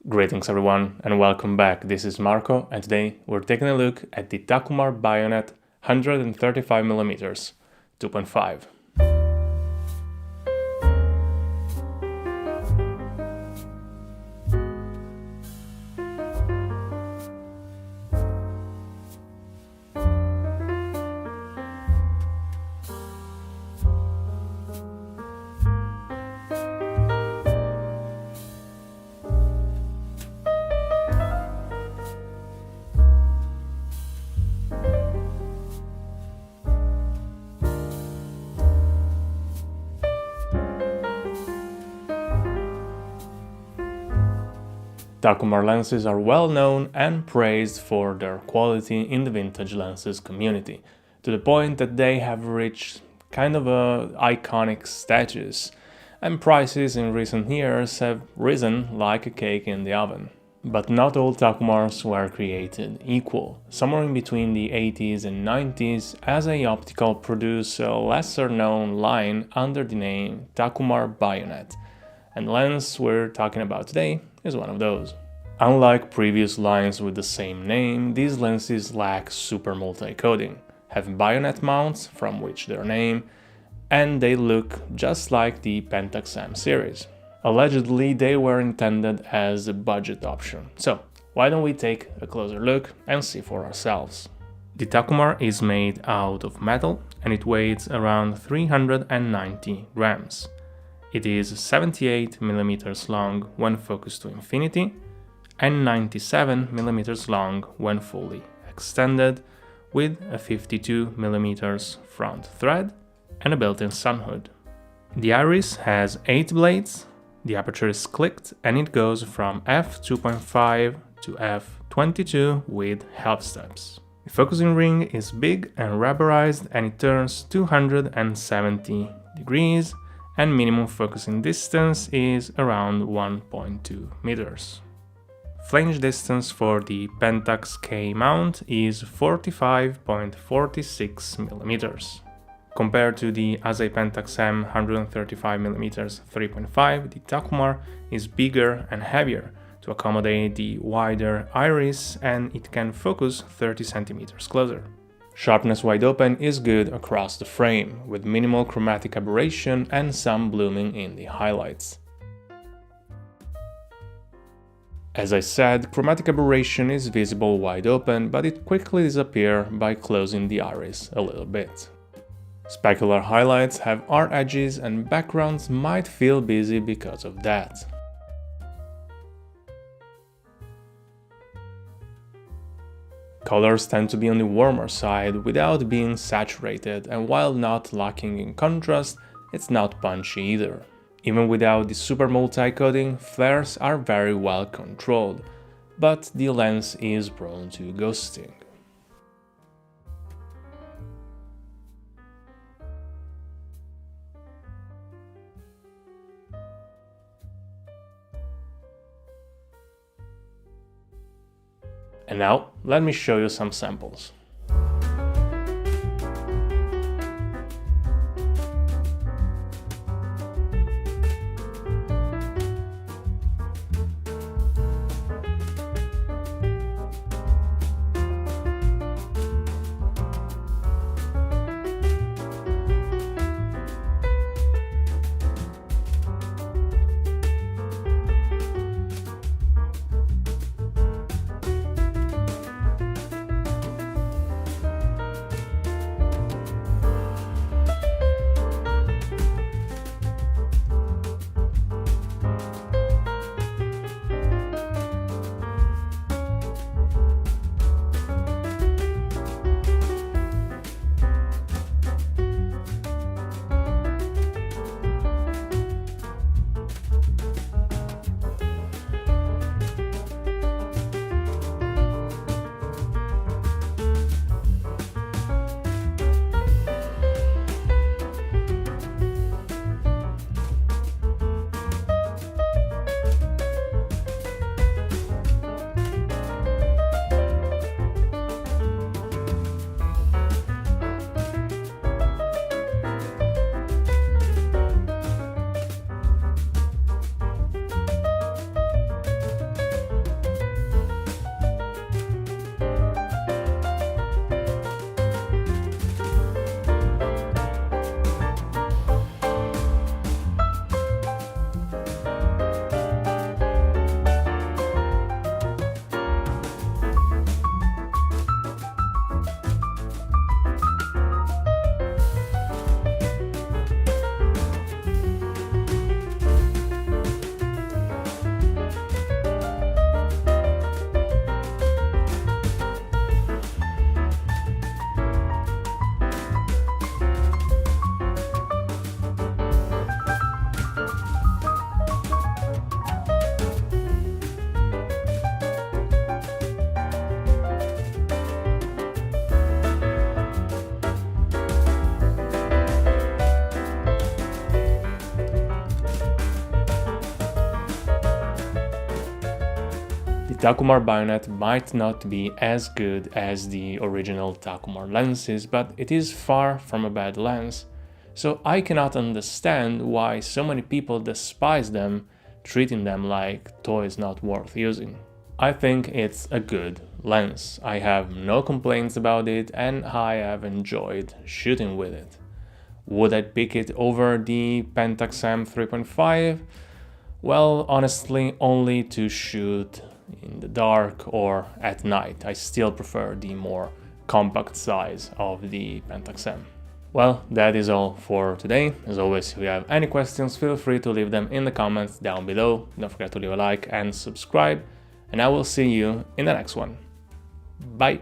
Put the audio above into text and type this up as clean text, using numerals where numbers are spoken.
Greetings everyone and welcome back. This is Marco and today we're taking a look at the Takumar bayonet 135mm 2.5. Takumar lenses are well known and praised for their quality in the vintage lenses community, to the point that they have reached kind of a iconic status, and prices in recent years have risen like a cake in the oven. But not all Takumars were created equal. Somewhere in between the 80s and 90s, Aries Optical produced a lesser known line under the name Takumar Bayonet, and the lens we're talking about today is one of those. Unlike previous lines with the same name, these lenses lack super multi-coating, have bayonet mounts from which their name, and they look just like the Pentax M series. Allegedly, they were intended as a budget option, so why don't we take a closer look and see for ourselves. The Takumar is made out of metal and it weighs around 390 grams. It is 78mm long when focused to infinity and 97mm long when fully extended, with a 52mm front thread and a built-in sun hood. The Aries has 8 blades, the aperture is clicked and it goes from f2.5 to f22 with half steps. The focusing ring is big and rubberized and it turns 270 degrees, and minimum focusing distance is around 1.2 meters. Flange distance for the Pentax K mount is 45.46 millimeters. Compared to the Aries Pentax M 135mm 3.5, the Takumar is bigger and heavier to accommodate the wider iris, and it can focus 30 centimeters closer. Sharpness wide open is good across the frame, with minimal chromatic aberration and some blooming in the highlights. As I said, chromatic aberration is visible wide open, but it quickly disappears by closing the iris a little bit. Specular highlights have art edges and backgrounds might feel busy because of that. Colors tend to be on the warmer side without being saturated, and while not lacking in contrast, it's not punchy either. Even without the super multi-coating, flares are very well controlled, but the lens is prone to ghosting. And now, let me show you some samples. The Takumar bayonet might not be as good as the original Takumar lenses, but it is far from a bad lens, so I cannot understand why so many people despise them, treating them like toys not worth using. I think it's a good lens. I have no complaints about it and I have enjoyed shooting with it. Would I pick it over the Pentax f2.5? Well, honestly, only to shoot in the dark or at night. I still prefer the more compact size of the pentax M. Well, that is all for today. As always, if you have any questions, feel free to leave them in the comments down below. Don't forget to leave a like and subscribe, and I will see you in the next one. Bye!